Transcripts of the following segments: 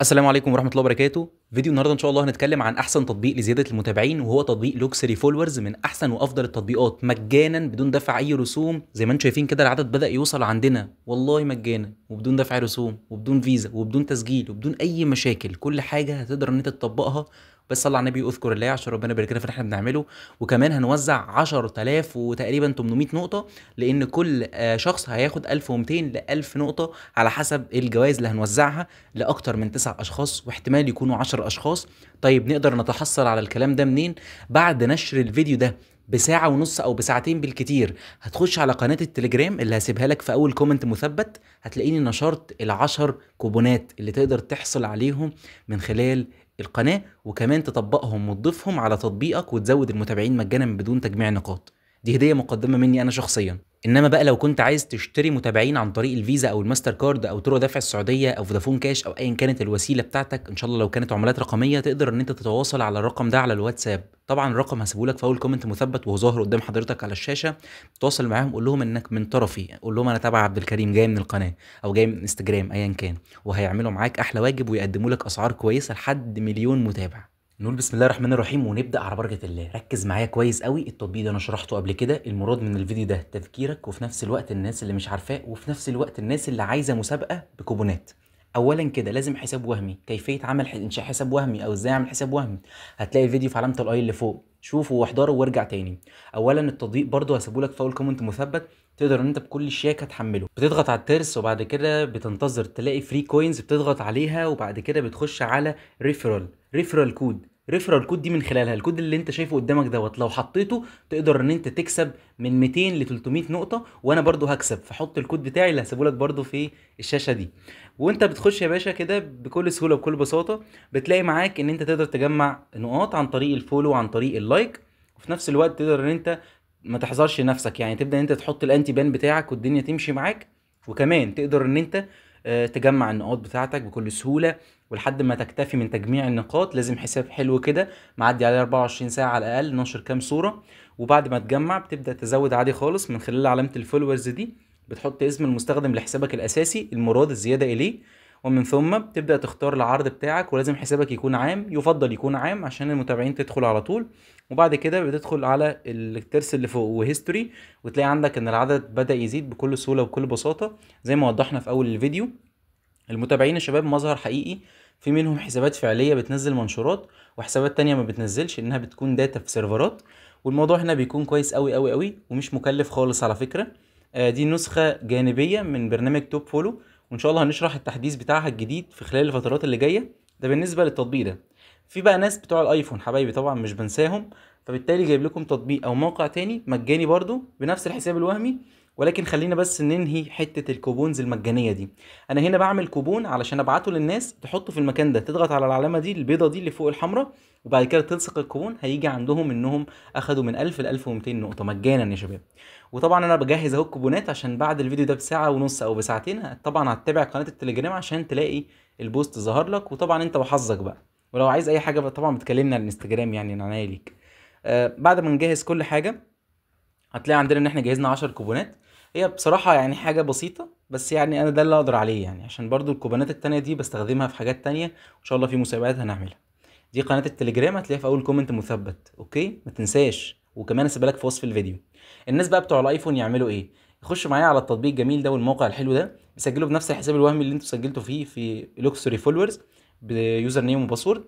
السلام عليكم ورحمة الله وبركاته. فيديو النهارده ان شاء الله هنتكلم عن احسن تطبيق لزيادة المتابعين، وهو تطبيق لوكسري فولورز. من احسن وافضل التطبيقات مجانا بدون دفع اي رسوم. زي ما انتم شايفين كده العدد بدأ يوصل عندنا والله مجانا وبدون دفع رسوم وبدون فيزا وبدون تسجيل وبدون اي مشاكل. كل حاجة هتقدر ان انت تطبقها، بس صلى على النبي واذكر الله عشان ربنا يبارك لنا في اللي احنا بنعمله. وكمان هنوزع 10000 وتقريبا 800 نقطة، لان كل شخص هياخد 1200 ل 1000 نقطة على حسب الجوائز اللي هنوزعها لأكتر من 9 أشخاص، واحتمال يكونوا 10 أشخاص. طيب نقدر نتحصل على الكلام ده منين؟ بعد نشر الفيديو ده بساعة ونص أو بساعتين بالكتير هتخش على قناة التليجرام اللي هسيبها لك في أول كومنت مثبت. هتلاقيني نشرت ال10 كوبونات اللي تقدر تحصل عليهم من خلال القناة، وكمان تطبقهم وتضيفهم على تطبيقك وتزود المتابعين مجانا بدون تجميع نقاط. دي هدية مقدمة مني أنا شخصيا. انما بقى لو كنت عايز تشتري متابعين عن طريق الفيزا او الماستر كارد او طرق دفع السعوديه او فودافون كاش او ايا كانت الوسيله بتاعتك، ان شاء الله لو كانت عملات رقميه تقدر ان انت تتواصل على الرقم ده على الواتساب. طبعا الرقم هسيبه لك في اول كومنت مثبت وهو ظاهر قدام حضرتك على الشاشه. تواصل معاهم قول لهم انك من طرفي، قول لهم انا تبع عبد الكريم جاي من القناه او جاي من انستجرام ايا كان، وهيعملوا معاك احلى واجب ويقدموا لك اسعار كويسه لحد مليون متابع. نقول بسم الله الرحمن الرحيم ونبدا على بركه الله. ركز معايا كويس قوي، التطبيق ده انا شرحته قبل كده. المراد من الفيديو ده تذكيرك، وفي نفس الوقت الناس اللي مش عارفاه، وفي نفس الوقت الناس اللي عايزه مسابقه بكوبونات. اولا كده لازم حساب وهمي. كيفيه عمل انشاء حساب وهمي او ازاي اعمل حساب وهمي هتلاقي الفيديو في علامه الاي اللي فوق، شوفه واحضره وارجع تاني. اولا التطبيق برضو هسيبه لك في اول كومنت مثبت، تقدر ان انت بكل شياكه تحمله. بتضغط على الترس وبعد كده بتنتظر تلاقي فري كوينز، بتضغط عليها وبعد كده بتخش على ريفرال كود. ريفرال كود دي من خلالها الكود اللي انت شايفه قدامك دوت لو حطيته تقدر ان انت تكسب من 200 ل 300 نقطة، وانا برضو هكسب. فحط الكود بتاعي اللي هسيبه لك برضو في الشاشة دي. وانت بتخش يا باشا كده بكل سهولة وبكل بساطة بتلاقي معاك ان انت تقدر تجمع نقاط عن طريق الفولو وعن طريق اللايك. وفي نفس الوقت تقدر ان انت ما تحذرش نفسك، يعني تبدأ ان انت تحط الانتي بان بتاعك والدنيا تمشي معاك. وكمان تقدر ان انت تجمع النقاط بتاعتك بكل سهولة. ولحد ما تكتفي من تجميع النقاط لازم حساب حلو كده معدي عليه 24 ساعة على الأقل، نشر كام صورة. وبعد ما تجمع بتبدأ تزود عادي خالص من خلال علامة الفولورز دي. بتحط اسم المستخدم لحسابك الأساسي المراد الزيادة إليه، ومن ثم بتبدأ تختار العرض بتاعك. ولازم حسابك يكون عام، يفضل يكون عام عشان المتابعين تدخل على طول. وبعد كده بتدخل على الترس اللي فوق وهيستوري، وتلاقي عندك ان العدد بدأ يزيد بكل سهولة وبكل بساطة زي ما وضحنا في اول الفيديو. المتابعين الشباب مظهر حقيقي، في منهم حسابات فعلية بتنزل منشورات، وحسابات تانية ما بتنزلش انها بتكون داتا في سيرفرات. والموضوع هنا بيكون كويس قوي قوي قوي ومش مكلف خالص على فكرة. دي نسخة جانبية من برنامج توب فولو، وان شاء الله هنشرح التحديث بتاعها الجديد في خلال الفترات اللي جاية. ده بالنسبة للتطبيق ده. في بقى ناس بتوع الايفون حبايبي طبعا مش بنساهم، فبالتالي جايب لكم تطبيق او موقع تاني مجاني برضو بنفس الحساب الوهمي. ولكن خلينا بس ننهي حتة الكوبونز المجانية دي. انا هنا بعمل كوبون علشان ابعته للناس تحطه في المكان ده، تضغط على العلامه دي البيضه دي اللي فوق الحمراء، وبعد كده تلصق الكوبون هيجي عندهم انهم اخدوا من 1000 ل 1200 نقطه مجانا يا شباب. وطبعا انا بجهز اهو الكوبونات عشان بعد الفيديو ده بساعه ونص او بساعتين طبعا هتتابع قناه التليجرام عشان تلاقي البوست ظهر لك. وطبعا انت وحظك بقى، ولو عايز اي حاجه بقى طبعا بتكلمني على الانستجرام، يعني انا عناية ليك. بعد ما نجهز كل حاجه هتلاقي عندنا ان احنا جهزنا 10 كوبونات. هي بصراحة يعني حاجة بسيطة، بس يعني انا ده اللي اقدر عليه، يعني عشان برضو الكوبونات التانية دي بستخدمها في حاجات تانية وان شاء الله في مسابقات هنعملها. دي قناة التليجرام هتلاقيها في اول كومنت مثبت، اوكي ما تنساش. وكمان هسيبها لك في وصف الفيديو. الناس بقى بتوع الايفون يعملوا ايه؟ يخشوا معايا على التطبيق الجميل ده والموقع الحلو ده، يسجلوا بنفس الحساب الوهمي اللي انتوا سجلتوا فيه في لوكسوري فولورز بيوزر نيم وباسورد.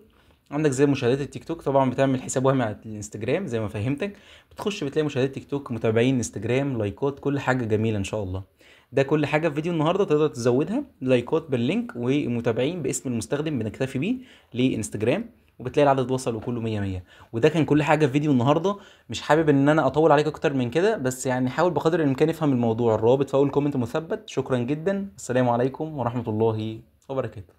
عندك زي مشاهدات التيك توك، طبعا بتعمل حساب وهمي على الانستجرام زي ما فهمتك. بتخش بتلاقي مشاهدات تيك توك، متابعين انستجرام، لايكات، كل حاجه جميله ان شاء الله. ده كل حاجه في فيديو النهارده تقدر تزودها، لايكات باللينك ومتابعين باسم المستخدم بنكتفي بيه لانستجرام. وبتلاقي العدد وصل وكله 100 100. وده كان كل حاجه في فيديو النهارده. مش حابب ان انا اطول عليك اكتر من كده، بس يعني حاول بقدر الامكان افهم الموضوع. الرابط في اول كومنت مثبت. شكرا جدا، السلام عليكم ورحمه الله وبركاته.